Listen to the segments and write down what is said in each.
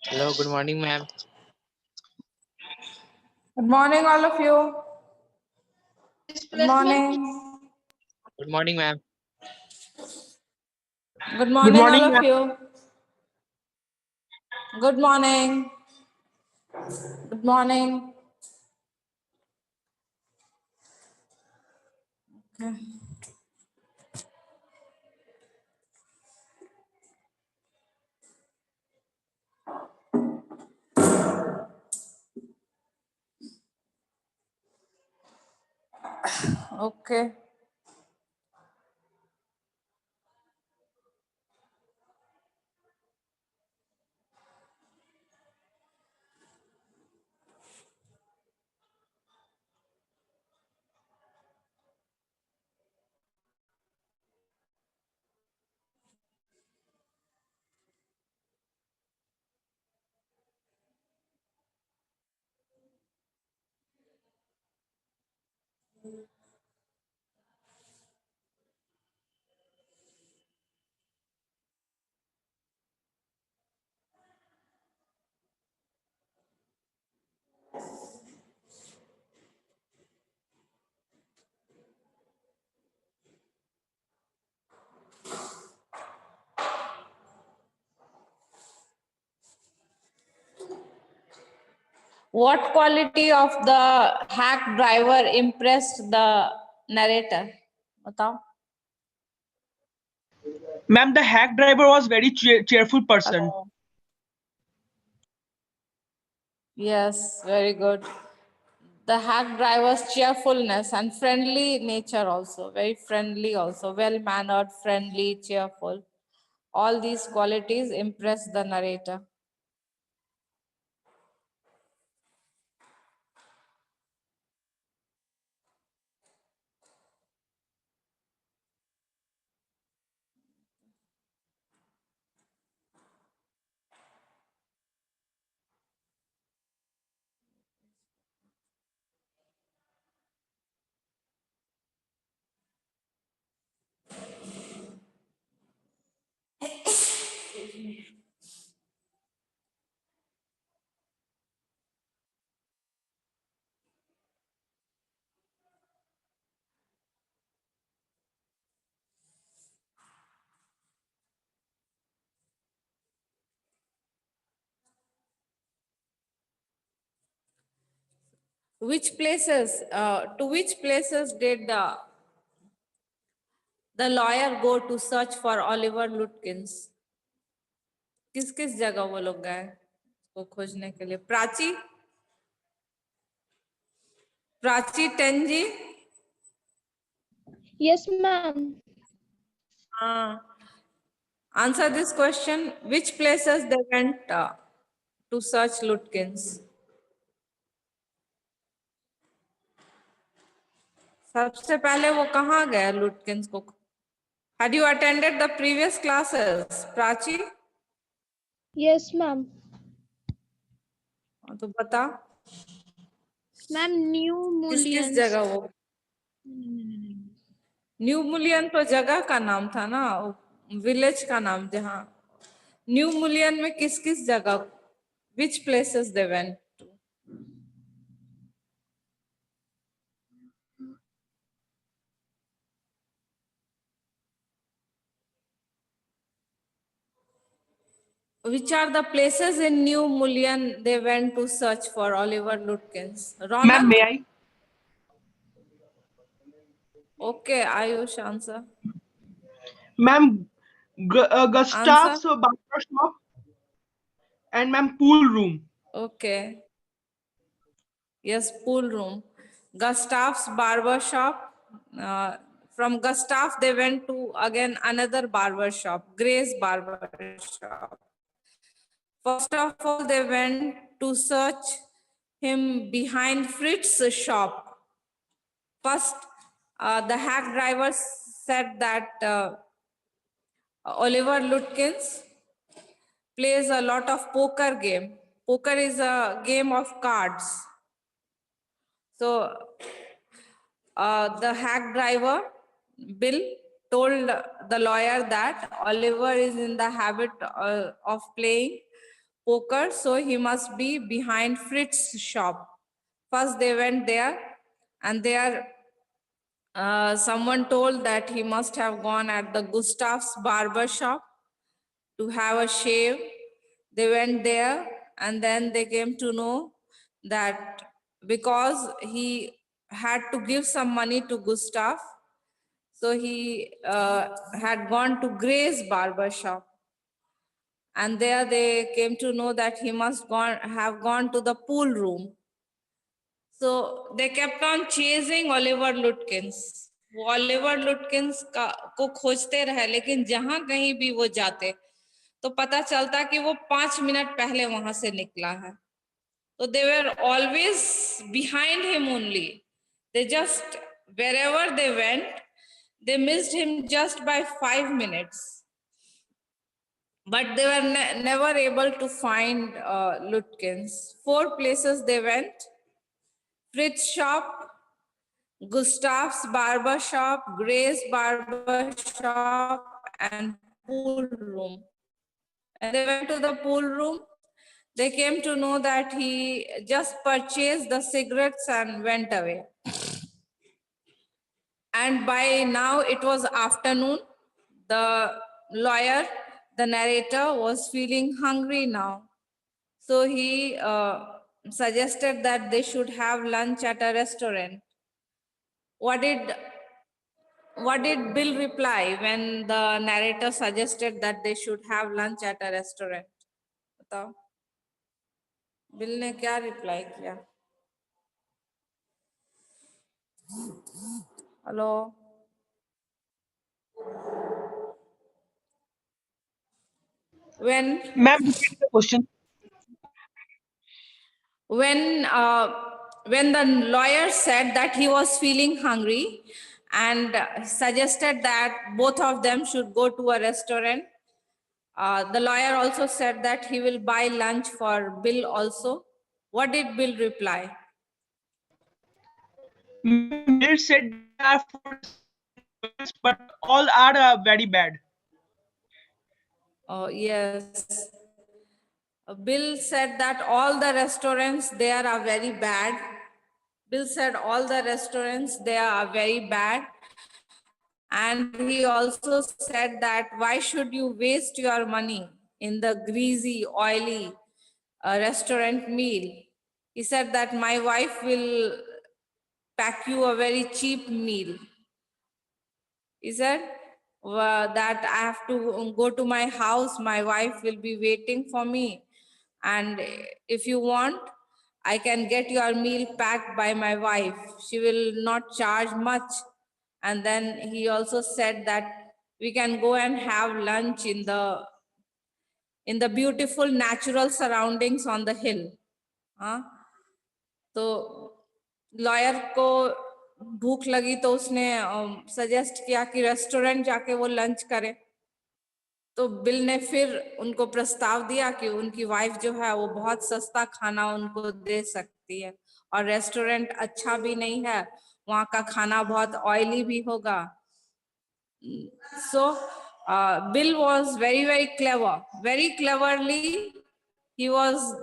Hello, good morning, ma'am. Good morning, all of you. Good morning. Good morning, ma'am. Good morning, all of you. Good morning. Good morning. Okay. Okay. What quality of the hack driver impressed the narrator? Batao. Ma'am, the hack driver was very cheerful person. Hello. Yes, very good. The hack driver's cheerfulness and friendly nature also, very friendly also, well-mannered, friendly, cheerful. All these qualities impress the narrator. To which places did the lawyer go to search for Oliver Lutkins? किस किस जगह वो लोग गए उसको खोजने के लिए? Prachi tangy? Yes, ma'am. Answer this question. Which places they went to search Lutkins? सबसे पहले वो कहाँ गए लुटकिंस को? Had you attended the previous classes, Prachi? Yes, ma'am. तो बता Ma'am, New किस किस Mullions. जगह वो? न्यू मुलियन तो जगह का नाम था ना, विलेज का नाम जहाँ. न्यू मुलियन में किस किस जगह? Which places they went to? Which are the places in New Mullion they went to search for Oliver Lutkins? Ma'am, Ronak? may I? Okay, Ayush, answer. Ma'am, Gustav's barber shop and ma'am, pool room. Okay. Yes, pool room. Gustav's barber shop. From Gustav, they went to again another barber shop, Gray's barber shop. First of all, they went to search him behind Fritz's shop. First, the hack driver said that Oliver Lutkins plays a lot of poker game. Poker is a game of cards. So the hack driver, Bill, told the lawyer that Oliver is in the habit of playing poker, so he must be behind Fritz's shop. First, they went there, and there someone told that he must have gone at the Gustav's barber shop to have a shave. They went there, and then they came to know that because he had to give some money to Gustav, so he had gone to Gray's barber shop. And there they came to know that he must have gone to the pool room. So they kept on chasing Oliver Lutkins. वो Oliver Lutkins को खोजते रहे, लेकिन जहां कहीं भी वो जाते तो पता चलता कि वो 5 मिनट पहले वहां से निकला है. So they were always behind him only. They just, wherever they went, they missed him just by 5 minutes. But they were never able to find Lutkins. 4 places they went: Fritz's shop, Gustav's barber shop, Gray's barber shop, and pool room. And they went to the pool room. They came to know that he just purchased the cigarettes and went away. And by now it was afternoon. The lawyer, the narrator, was feeling hungry now. So he suggested that they should have lunch at a restaurant. What did Bill reply when the narrator suggested that they should have lunch at a restaurant? बताओ. Bill ने क्या reply किया? Hello. When Ma'am, repeat the question. when the lawyer said that he was feeling hungry and suggested that both of them should go to a restaurant, the lawyer also said that he will buy lunch for Bill also. What did Bill reply? Bill said there are 4 restaurants, but all are very bad. Oh, yes. Bill said that all the restaurants there are very bad. Bill said all the restaurants there are very bad. And he also said that why should you waste your money in the greasy, oily restaurant meal? He said that my wife will pack you a very cheap meal. He said that I have to go to my house, my wife will be waiting for me. And if you want, I can get your meal packed by my wife. She will not charge much. And then he also said that we can go and have lunch in the beautiful natural surroundings on the hill. तो lawyer को भूख लगी तो उसने suggest किया कि restaurant जाके वो लंच करे. तो बिल ने फिर उनको प्रस्ताव दिया कि उनकी वाइफ जो है वो बहुत सस्ता खाना उनको दे सकती है और रेस्टोरेंट अच्छा भी नहीं है, वहाँ का खाना बहुत ऑयली भी होगा. So Bill was very clever. Very cleverly he was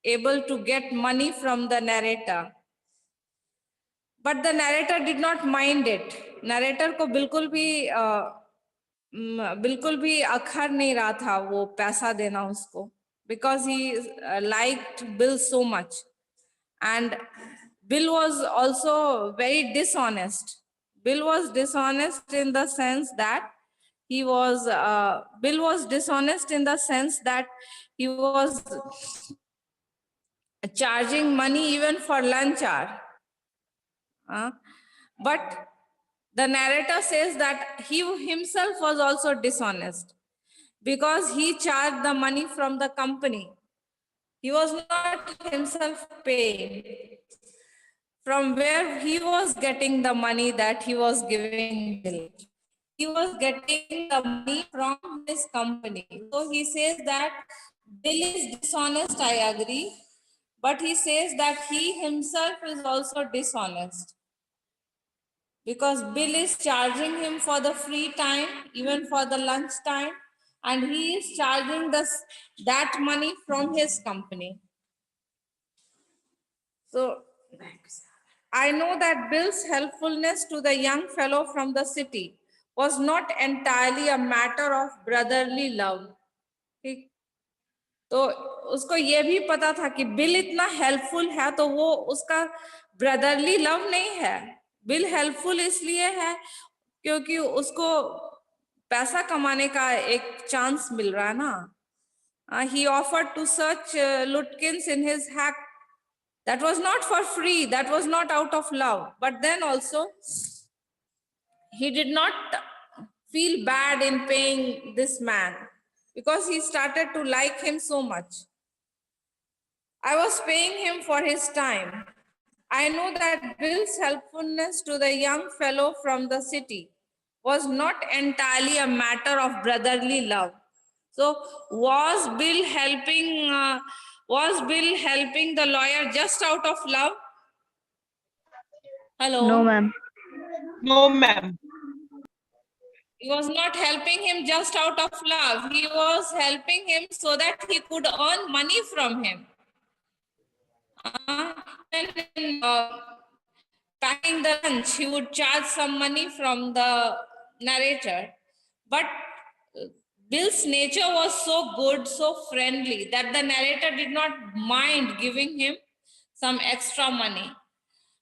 able to get money from the narrator. But the narrator did not mind it. Narrator को बिल्कुल भी अखर नहीं रहा था वो पैसा देना उसको, because he liked Bill so much. And Bill was also very dishonest. Bill was dishonest in the sense that he was charging money even for lunch hour. But the narrator says that he himself was also dishonest because he charged the money from the company. He was not himself paying. From where he was getting the money that he was giving Bill? He was getting the money from his company. So he says that Bill is dishonest, I agree. But he says that he himself is also dishonest because Bill is charging him for the free time, even for the lunch time, and he is charging that money from his company. So I know that Bill's helpfulness to the young fellow from the city was not entirely a matter of brotherly love. ठीक, तो उसको ये भी पता था कि bill इतना helpful है तो वो उसका ब्रदरली लव नहीं है. बिल हेल्पफुल इसलिए है क्योंकि उसको पैसा कमाने का एक चांस मिल रहा है ना. He offered to search Lutkins in his hack. That was not for free. That was not out of love. But then also, he did not feel bad in paying this man because he started to like him so much. I was paying him for his time. I know that Bill's helpfulness to the young fellow from the city was not entirely a matter of brotherly love. So was Bill helping the lawyer just out of love? Hello? No, ma'am. No, ma'am. He was not helping him just out of love. He was helping him so that he could earn money from him. And packing the lunch, he would charge some money from the narrator. But Bill's nature was so good, so friendly, that the narrator did not mind giving him some extra money.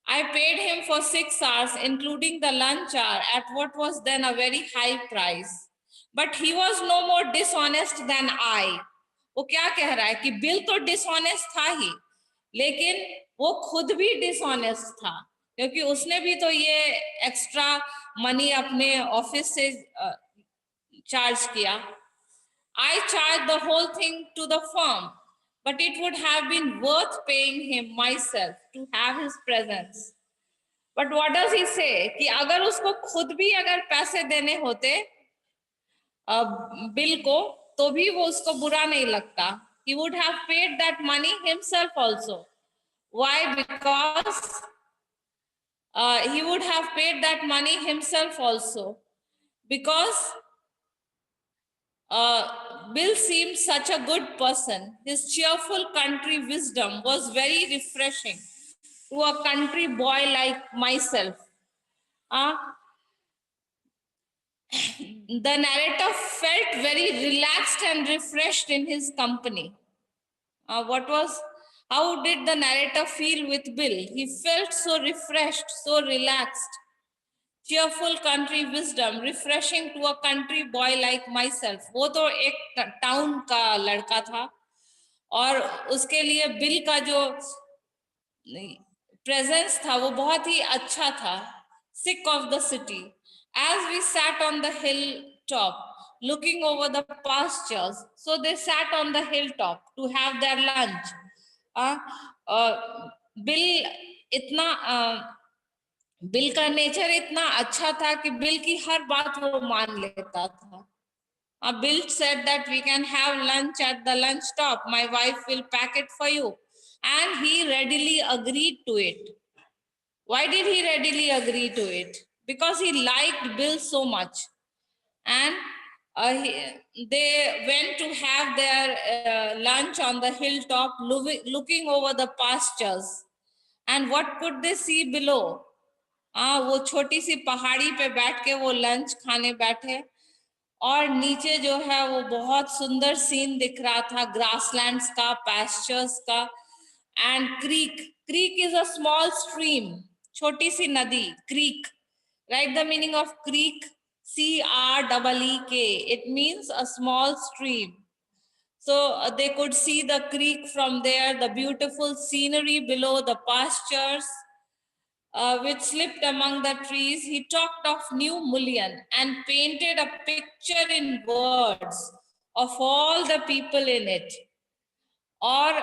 I paid him for 6 hours, including the lunch hour, at what was then a very high price. But he was no more dishonest than I. वो क्या कह रहा है कि bill तो dishonest था ही, लेकिन वो खुद भी डिसऑनेस्ट था क्योंकि उसने भी तो ये एक्स्ट्रा मनी अपने ऑफिस से चार्ज किया. I charged the whole thing to the firm, but it would have been worth paying him myself to have his presence. But what does he say? कि अगर उसको खुद भी अगर पैसे देने होते बिल को तो भी वो उसको बुरा नहीं लगता. He would have paid that money himself also. Why? Because he would have paid that money himself also. Because Bill seemed such a good person. His cheerful country wisdom was very refreshing to a country boy like myself. The narrator felt very relaxed and refreshed in his company. How did the narrator feel with Bill? He felt so refreshed, so relaxed. Cheerful country wisdom, refreshing to a country boy like myself. वो तो एक town का लड़का था और उसके लिए bill का जो प्रेजेंस था वो बहुत ही अच्छा था. Sick of the city. As we sat on the hilltop, looking over the pastures, so they sat on the hilltop to have their lunch. Bill का नेचर इतना अच्छा था कि बिल की हर बात वो मान लेता था. Bill said that we can have lunch at the lunch stop. My wife will pack it for you. And he readily agreed to it. Why did he readily agree to it? Because he liked Bill so much. And they went to have their lunch on the hilltop, looking over the pastures. And what could they see below? वो छोटी सी पहाड़ी पे बैठ के वो lunch खाने बैठे और नीचे जो है वो बहुत सुंदर सीन दिख रहा था, ग्रासलैंड्स का, पैस्चर्स का. And creek is a small stream, छोटी सी नदी. Creek, right the meaning of creek, CREEK. It means a small stream. So they could see the creek from there, the beautiful scenery below, the pastures. which slipped among the trees, he talked of New Mullion and painted a picture in words of all the people in it. और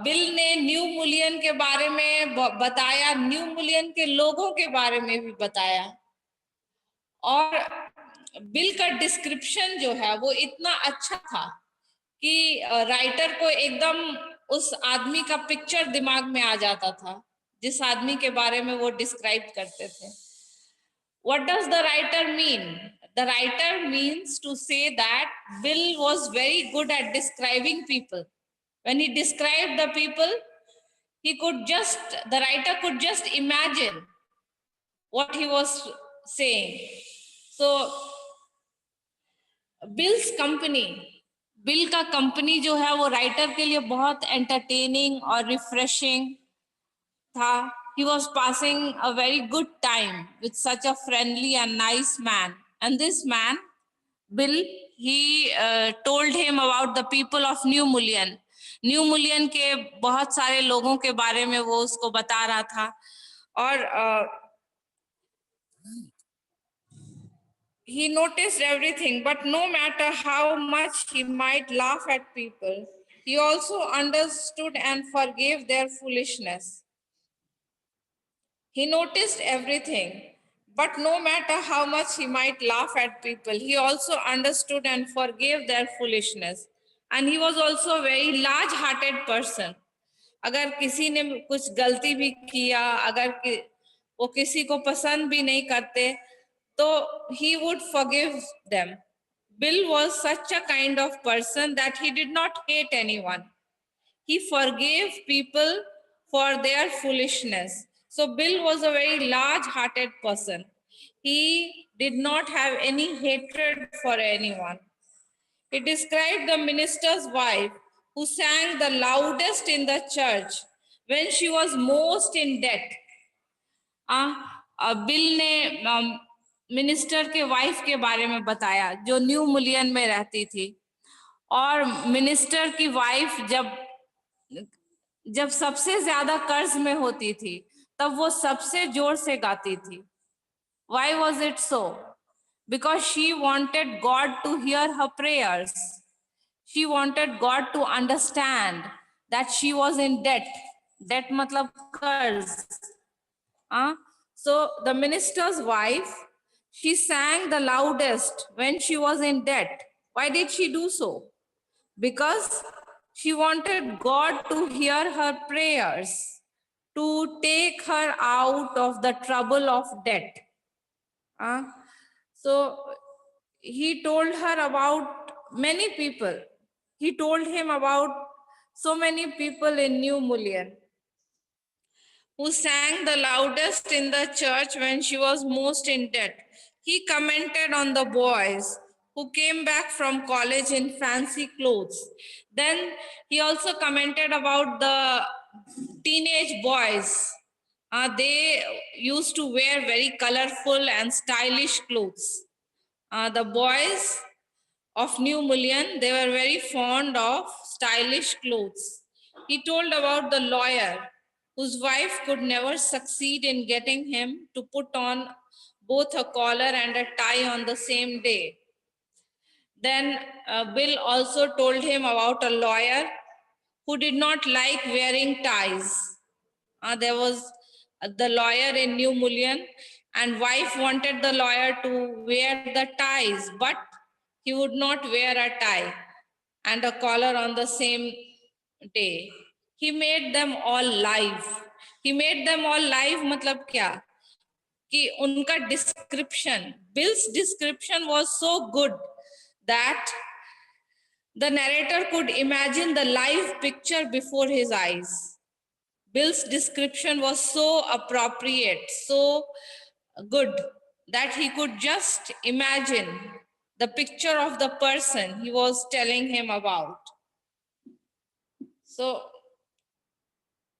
bill ने new मुलियन के बारे में बताया, new मुलियन के लोगों के बारे में भी बताया, और बिल का डिस्क्रिप्शन जो है वो इतना अच्छा था कि राइटर को एकदम उस आदमी का पिक्चर दिमाग में आ जाता था जिस आदमी के बारे में वो डिस्क्राइब करते थे. What does the writer mean? The writer means to say that Bill was very good at describing people. When he described the people, the writer could just imagine what he was saying. So, Bill's company, Bill का company जो है वो writer के लिए बहुत entertaining और refreshing था. He was passing a very good time with such a friendly and nice man. And this man, Bill, he told him about the people of New Mullion. New मुलियन के बहुत सारे लोगों के बारे में वो उसको बता रहा था. और he noticed everything, but no matter how much he might laugh at people, he also understood and forgave their foolishness. He noticed everything, but no matter how much he might laugh at people, he also understood and forgave their foolishness. And he was also a very large-hearted person. अगर किसी ने कुछ गलती भी किया, अगर वो किसी को पसंद भी नहीं करते, तो he would forgive them. Bill was such a kind of person that he did not hate anyone. He forgave people for their foolishness. So Bill was a very large-hearted person. He did not have any hatred for anyone. He described the minister's wife who sang the loudest in the church when she was most in debt. Bill ने minister के wife के बारे में बताया जो new मुलियन में रहती थी. और मिनिस्टर की वाइफ जब सबसे ज्यादा कर्ज में होती थी तब वो सबसे जोर से गाती थी. Why was it so? Because she wanted God to hear her prayers. She wanted God to understand that she was in debt. Debt matlab कर्ज. So the minister's wife, she sang the loudest when she was in debt. Why did she do so? Because she wanted God to hear her prayers, to take her out of the trouble of debt. So he told her about many people. He told him about so many people in New Mullion who sang the loudest in the church when she was most in debt. He commented on the boys who came back from college in fancy clothes. Then he also commented about the teenage boys. They used to wear very colorful and stylish clothes. The boys of New Mullion, they were very fond of stylish clothes. He told about the lawyer whose wife could never succeed in getting him to put on both a collar and a tie on the same day. Then Bill also told him about a lawyer who did not like wearing ties. There was the lawyer in New Mullion, and wife wanted the lawyer to wear the ties, but he would not wear a tie and a collar on the same day. He made them all live. He made them all live मतलब क्या? कि उनका description, Bill's description was so good that the narrator could imagine the live picture before his eyes. Bill's description was so appropriate, so good that he could just imagine the picture of the person he was telling him about. So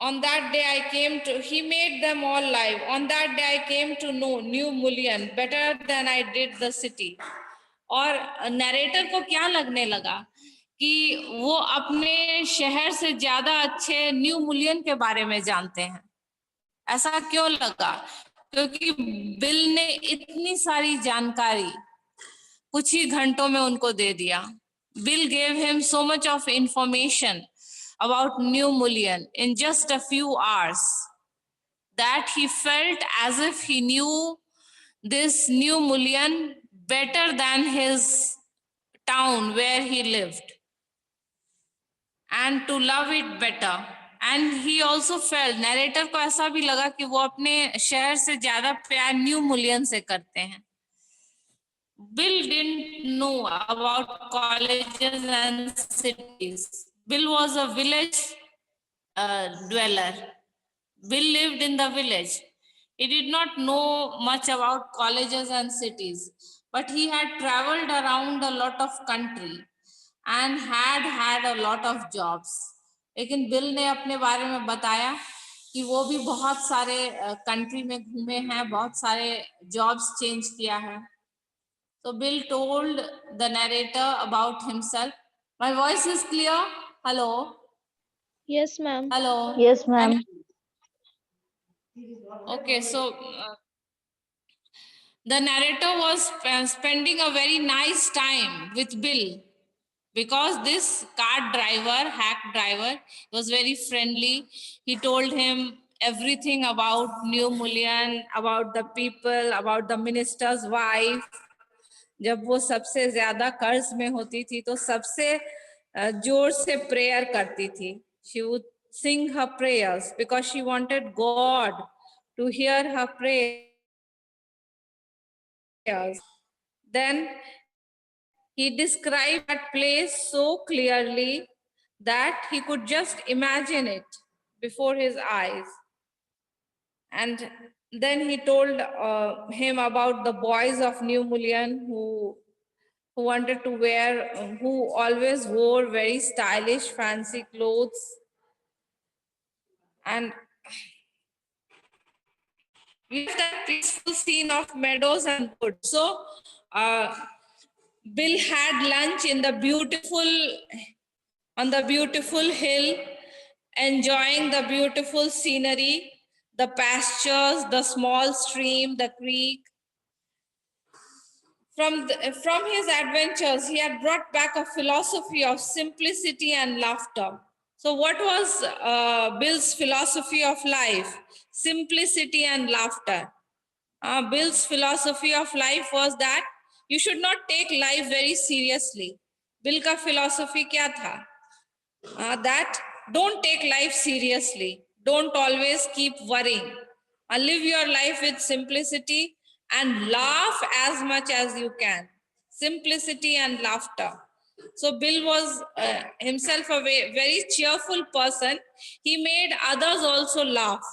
on that day he made them all live. On that day I came to know New Mullion better than I did the city. और narrator को क्या लगने लगा कि वो अपने शहर से ज्यादा अच्छे न्यू मुलियन के बारे में जानते हैं. ऐसा क्यों लगा? क्योंकि बिल ने इतनी सारी जानकारी कुछ ही घंटों में उनको दे दिया. Bill gave him so much of information about New Mullion in just a few hours that he felt as if he knew this New Mullion better than his town where he lived, and to love it better. And he also felt, narrator को ऐसा भी लगा कि वो अपने शहर से ज्यादा प्यार न्यू मुलियन से करते हैं. Bill didn't know about colleges and cities. Bill was a village dweller. Bill lived in the village. He did not know much about colleges and cities, but he had traveled around a lot of country and had a lot of jobs. लेकिन bill ने अपने बारे में बताया कि वो भी बहुत सारे कंट्री में घूमे हैं, बहुत सारे जॉब्स चेंज किया है. So Bill told the narrator about himself. My voice is clear? Hello? Yes, ma'am. Hello? Yes, ma'am. Okay, so the narrator was spending a very nice time with Bill because this cart driver, hack driver, was very friendly. He told him everything about New Mullion, about the people, about the minister's wife. जब वो सबसे ज्यादा कर्ज में होती थी तो सबसे जोर से प्रेयर करती थी. She would sing her prayers because she wanted God to hear her prayers. Then he described that place so clearly that he could just imagine it before his eyes. And then he told him about the boys of New Mullion who wanted to wear, who always wore very stylish, fancy clothes. And we have that peaceful scene of meadows and woods. So Bill had lunch in the on the beautiful hill, enjoying the beautiful scenery, the pastures, the small stream, the creek. From his adventures, he had brought back a philosophy of simplicity and laughter. So what was Bill's philosophy of life? Simplicity and laughter. Bill's philosophy of life was that you should not take life very seriously. Bill ka philosophy kya tha? That don't take life seriously. Don't always keep worrying. Live your life with simplicity and laugh as much as you can. Simplicity and laughter. So Bill was himself a very cheerful person. He made others also laugh.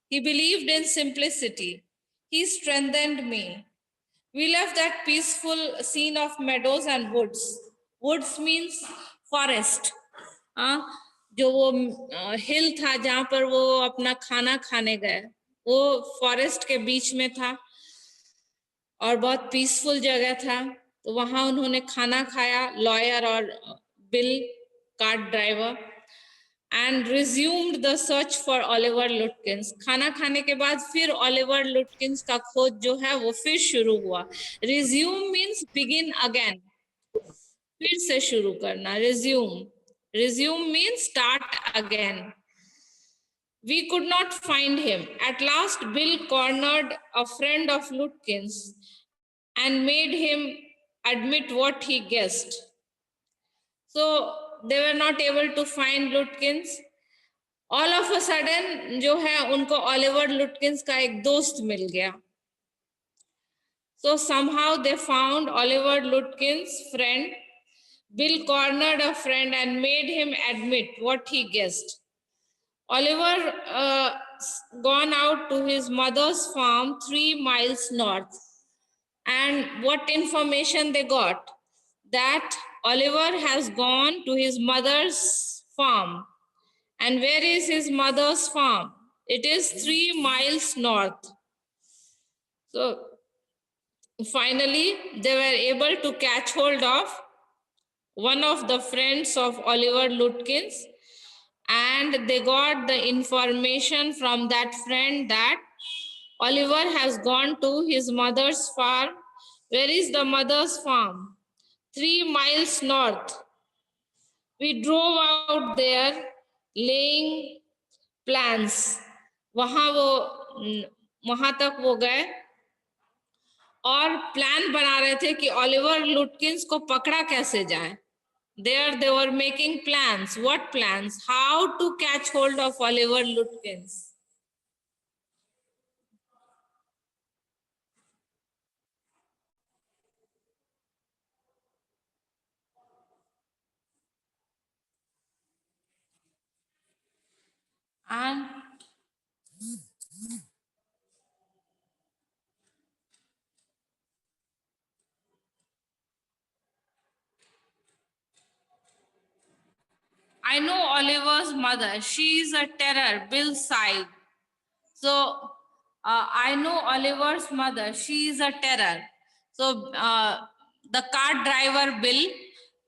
He believed in simplicity. He strengthened me. We left that peaceful scene of meadows and woods. Woods means forest. जो वो हिल था जहाँ पर वो अपना खाना खाने गए, वो फॉरेस्ट के बीच में था और बहुत पीसफुल जगह था. तो वहां उन्होंने खाना खाया, लॉयर और bill cart driver, and resumed the search for Oliver Lutkins. खाना खाने के बाद फिर Oliver Lutkins का खोज जो है वो फिर शुरू हुआ. Resume means begin again. फिर से शुरू करना. Resume. Resume means start again. We could not find him. At last, Bill cornered a friend of Lutkins and made him admit what he guessed. So they were not able to find Lutkins. All of a sudden, जो है उनको Oliver Lutkins का एक दोस्त मिल गया. So somehow they found Oliver Lutkins' friend. Bill cornered a friend and made him admit what he guessed. Oliver gone out to his mother's farm 3 miles north. And what information they got? That Oliver has gone to his mother's farm. And where is his mother's farm? It is 3 miles north. So finally, they were able to catch hold of one of the friends of Oliver Lutkins, and they got the information from that friend that Oliver has gone to his mother's farm. Where is the mother's farm? 3 miles north. We drove out there laying plans. वहां तक वो गए और plan बना रहे थे कि Oliver लुटकिंस को पकड़ा कैसे जाए. There they were making plans. What plans? How to catch hold of Oliver Lutkins. And I know Oliver's mother. She is a terror, Bill sighed. So I know Oliver's mother. She is a terror. So the car driver Bill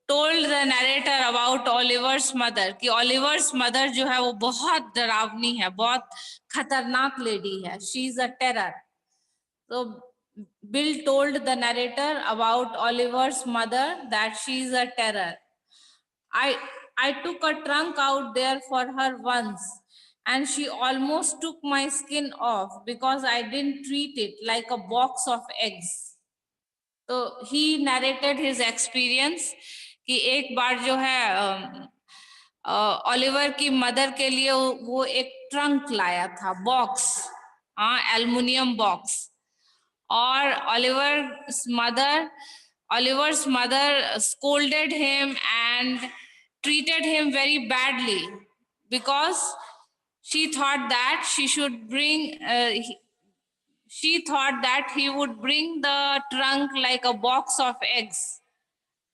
told the narrator about Oliver's mother कि Oliver's mother जो है वो बहुत डरावनी है, बहुत खतरनाक lady है. She is a terror. So Bill told the narrator about Oliver's mother that she is a terror. I took a trunk out there for her once, and she almost took my skin off because I didn't treat it like a box of eggs. So he narrated his experience कि एक बार जो है Oliver की mother के लिए वो एक trunk लाया था, बॉक्स, एल्युमिनियम बॉक्स, और Oliver's mother scolded him and treated him very badly because she thought that he would bring the trunk like a box of eggs.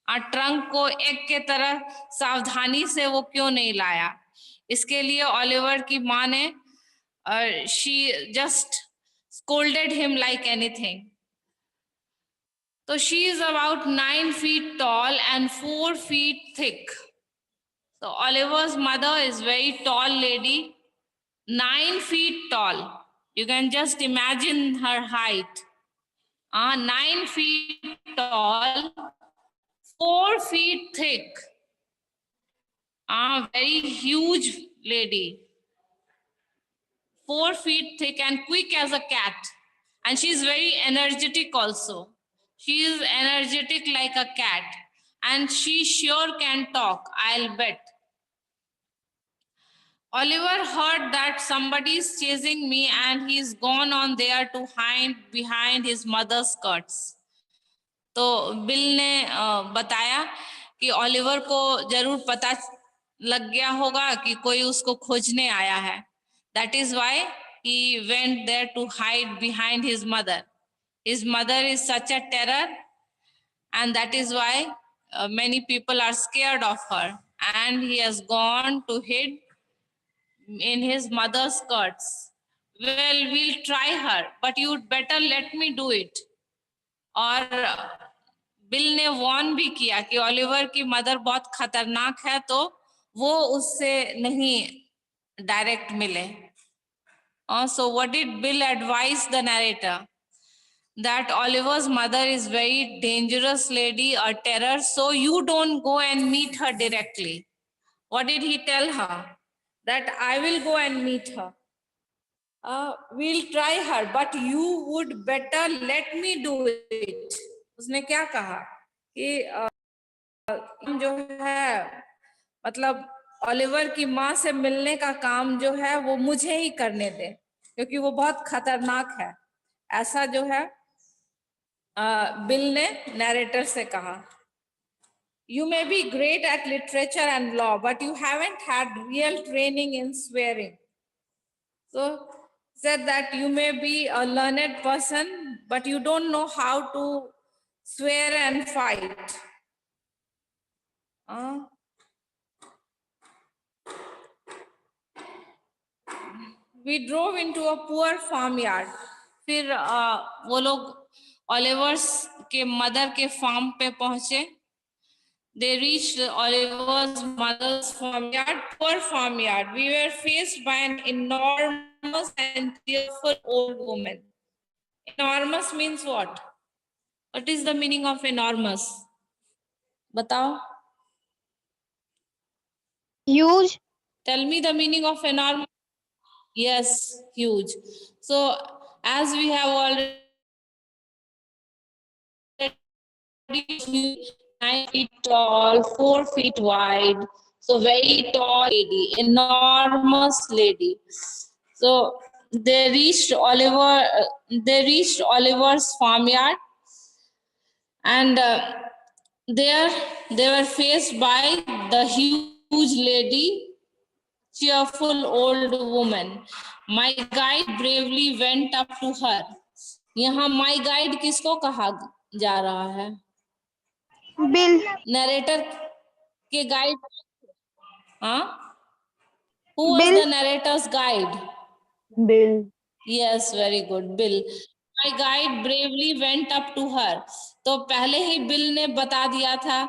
Trunk को एग के तरह सावधानी से वो क्यों नहीं लाया. इसके लिए ओलिवर की माँ ने she just scolded him like anything. So she is about 9 feet tall and 4 feet thick. So Oliver's mother is very tall lady, 9 feet tall. You can just imagine her height. 9 feet tall, 4 feet thick. Very huge lady. 4 feet thick and quick as a cat. And she is very energetic also. She is energetic like a cat. And she sure can talk, I'll bet. Oliver heard that somebody is chasing me and he's gone on there to hide behind his mother's skirts. तो bill ने बताया कि Oliver को जरूर पता लग गया होगा कि कोई उसको खोजने आया है. That is why he went there to hide behind his mother. His mother is such a terror, and that is why many people are scared of her. And he has gone to hide in his mother's skirts. Well, we'll try her, but you'd better let me do it. और bill ने Warne भी किया कि Oliver की mother बहुत खतरनाक है, तो वो उससे नहीं डायरेक्ट मिले. So what did Bill advise the narrator? That Oliver's mother is very dangerous lady, a terror, so you don't go and meet her directly. What did he tell her? That I will go and meet her. We'll try her, but you would better let me do it. उसने क्या कहा कि जो है मतलब Oliver की माँ से मिलने का काम जो है वो मुझे ही करने दे, क्योंकि वो बहुत खतरनाक है. ऐसा जो है बिल ने नैरेटर से कहा. You may be great at literature and law, but you haven't had real training in swearing. So said that you may be a learned person, but you don't know how to swear and fight. We drove into a poor farmyard. फिर वो लोग Oliver's के mother के farm पे पहुंचे. They reached Oliver's mother's farmyard, poor farmyard. We were faced by an enormous and tearful old woman. Enormous means what? What is the meaning of enormous? Batao. Huge. Tell me the meaning of enormous. Yes, huge. So, as we have already 9 feet tall, 4 feet wide, so very tall lady, enormous lady. So they reached Oliver's farmyard, and there they were faced by the huge lady, cheerful old woman. My guide bravely went up to her. यहाँ my guide किसको कहा जा रहा है? Bill. Narrator के guide. हाँ, who was Bill. the narrator's guide? Bill. Yes, very good, Bill. My guide bravely went up to her. तो पहले ही बिल ने बता दिया था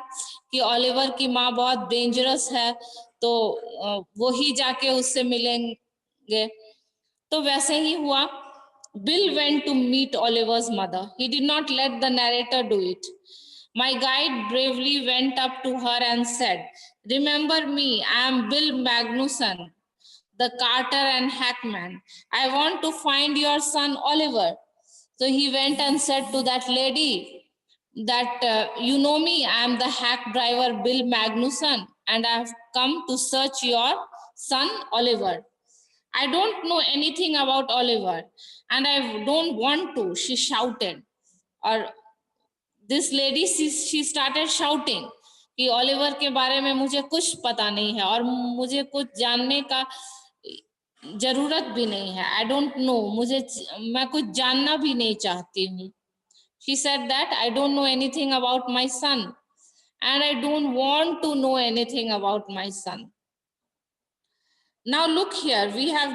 कि ओलिवर की माँ बहुत डेंजरस है, तो वो ही जाके उससे मिलेंगे. तो वैसे ही हुआ. Bill went to meet Oliver's mother. He did not let the narrator do it. My guide bravely went up to her and said, "Remember me, I am Bill Magnuson, the carter and hackman. I want to find your son Oliver." So he went and said to that lady that, "You know me, I am the hack driver Bill Magnuson, and I have come to search your son Oliver." "I don't know anything about Oliver, and I don't want to," she shouted. Or this lady, she started shouting कि Oliver के बारे में मुझे कुछ पता नहीं है और मुझे कुछ जानने का जरूरत भी नहीं है. I don't know. मैं कुछ जानना भी नहीं चाहती हूँ. She said that I don't know anything about my son, and I don't want to know anything about my son. Now look here, we have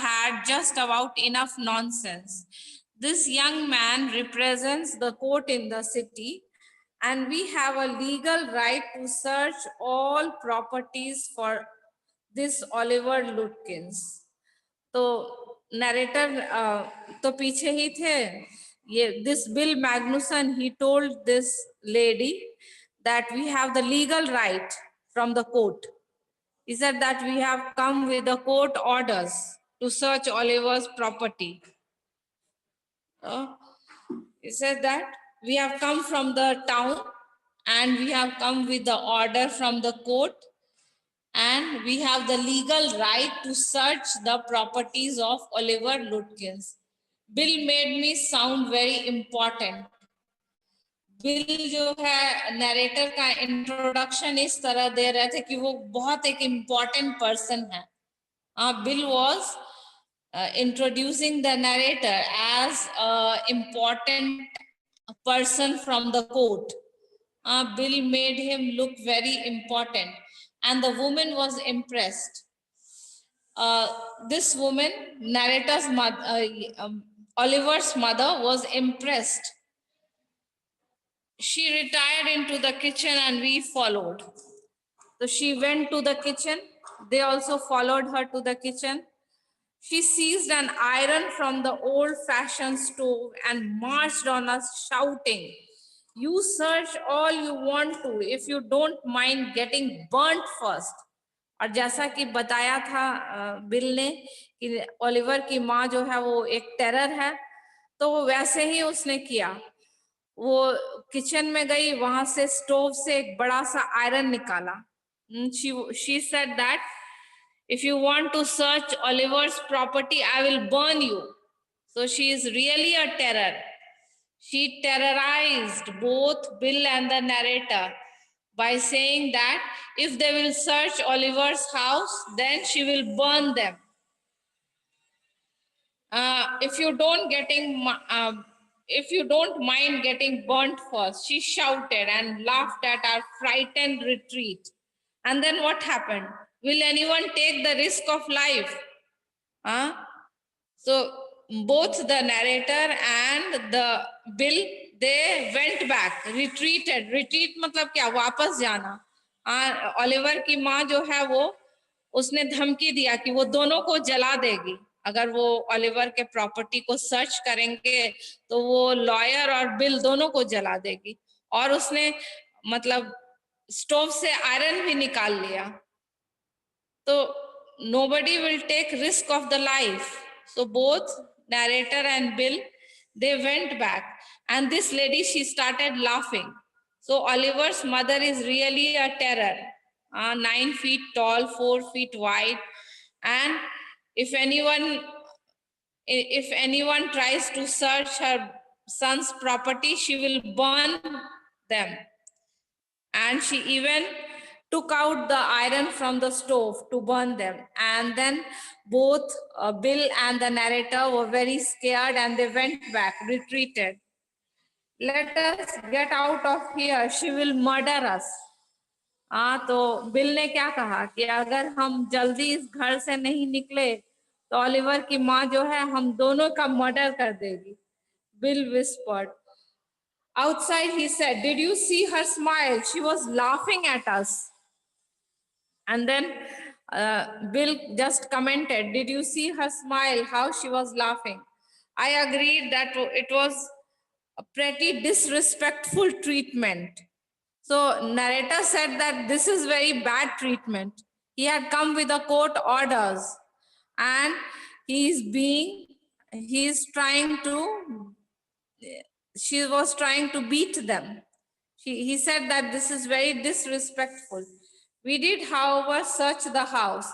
had just about enough nonsense. This young man represents the court in the city, and we have a legal right to search all properties for this Oliver Lutkins. तो narrator तो पीछे ही थे. ये this Bill Magnuson, he told this lady that we have the legal right from the court. He said that we have come with the court orders to search Oliver's property. He said that we have come from the town and we have come with the order from the court, and we have the legal right to search the properties of Oliver Lutkins. Bill made me sound very important. Bill जो है narrator का introduction इस तरह दे रहे थे कि वो बहुत एक इम्पोर्टेंट पर्सन है. Bill was introducing the narrator as an important person from the court. Bill made him look very important, and the woman was impressed. This woman, narrator's mother, Oliver's mother, was impressed. She retired into the kitchen and we followed. So she went to the kitchen. They also followed her to the kitchen. She seized an iron from the old-fashioned stove and marched on us shouting, "You search all you want to if you don't mind getting burnt first." और जैसा कि बताया था bill ने कि Oliver की माँ जो है वो एक टेरर है, तो वैसे ही उसने किया. वो किचन में गई, वहां से स्टोव से एक बड़ा सा आयरन निकाला. She said that if you want to search Oliver's property, I will burn you. So she is really a terror. She terrorized both Bill and the narrator by saying that if they will search Oliver's house, then she will burn them. If you don't mind getting burnt first, she shouted and laughed at our frightened retreat. And then what happened? Will anyone take the risk of life? So both the narrator and the Bill, they went back, retreated. Retreat मतलब क्या, वापस जाना. Oliver की माँ जो है वो, उसने धमकी दिया कि वो दोनों को जला देगी अगर वो ओलिवर के प्रॉपर्टी को सर्च करेंगे, तो वो लॉयर और बिल दोनों को जला देगी. और उसने मतलब स्टोव से आयरन भी निकाल लिया. तो nobody will take risk of the life. So both narrator and Bill, they went back, and this lady, she started laughing. So Oliver's mother is really a terror. 9 feet tall, 4 feet wide, and if anyone tries to search her son's property, she will burn them. And she even took out the iron from the stove to burn them. And then both Bill and the narrator were very scared, and they went back, retreated. Let us get out of here, she will murder us. तो bill ने क्या कहा कि अगर हम जल्दी इस घर से नहीं निकले तो ओलिवर की माँ जो है हम दोनों का मर्डर कर देगी. Bill whispered. Outside, he said, "Did you see her smile? She was laughing at us." And then Bill just commented, "Did you see her smile? How she was laughing?" I agreed that it was a pretty disrespectful treatment. So narrator said that this is very bad treatment. He had come with the court orders, and he is trying to, she was trying to beat them. He said that this is very disrespectful. We did, however, search the house.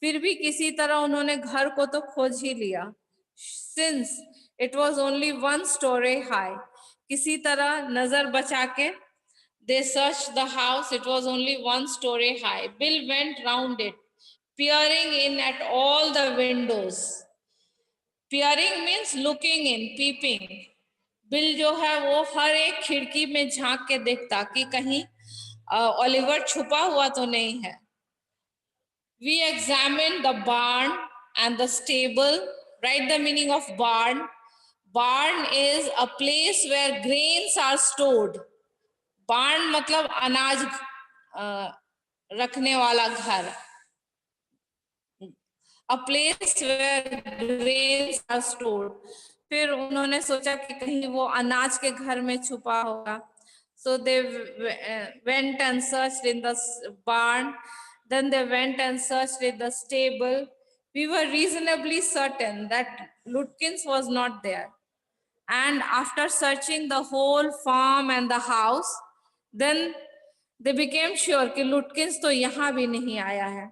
फिर भी किसी तरह उन्होंने घर को तो खोज ही लिया. Since it was only 1 story high, किसी तरह नजर बचा के they searched the house. It was only 1 story high. Bill went round it, peering in at all the windows. Peering means looking in, peeping. Bill जो है वो हर एक खिड़की में झांक के देखता कि कहीं ओलिवर छुपा हुआ तो नहीं है. We examined the barn and the stable. Write the meaning of barn. Barn is a place where grains are stored. Barn मतलब अनाज रखने वाला घर. A place where grains are stored. फिर उन्होंने सोचा कि कहीं वो अनाज के घर में छुपा होगा. So they went and searched in the barn. Then they went and searched in the stable. We were reasonably certain that Lutkins was not there. And after searching the whole farm and the house, then they became sure कि Lutkins तो यहाँ भी नहीं आया है.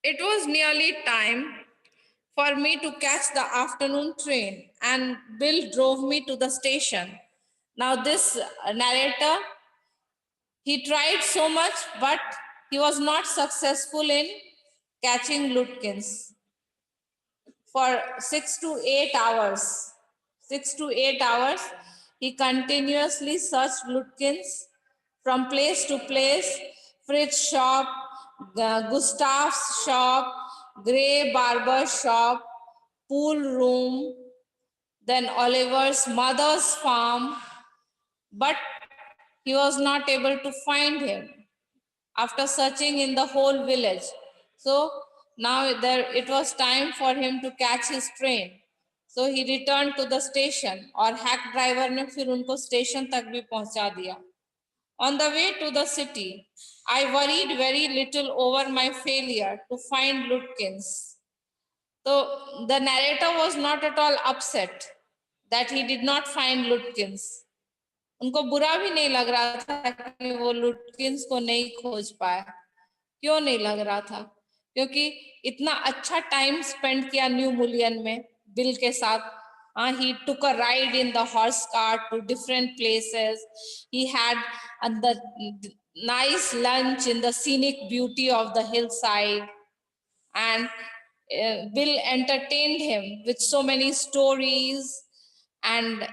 It was nearly time for me to catch the afternoon train, and Bill drove me to the station. Now this narrator, he tried so much, but he was not successful in catching Lutkins. For 6 to 8 hours, 6 to 8 hours, he continuously searched Lutkins from place to place. Fritz shop, Gustav's shop, Gray barber shop, pool room, then Oliver's mother's farm, but he was not able to find him after searching in the whole village. So now it was time for him to catch his train. So he returned to the station, और hack driver ने फिर उनको station तक भी पहुंचा दिया. On the way to the city, I worried very little over my failure to find Lutkins. So the narrator was not at all upset that he did not find Lutkins. उनको बुरा भी नहीं लग रहा था कि वो लुटकिंस को नहीं खोज पाया. क्यों नहीं लग रहा था? क्योंकि इतना अच्छा टाइम स्पेंड किया न्यू मुलियन में बिल के साथ. He took a ride in the horse cart to different places. He had the nice lunch in the scenic beauty of the hillside. And Bill entertained him with so many stories and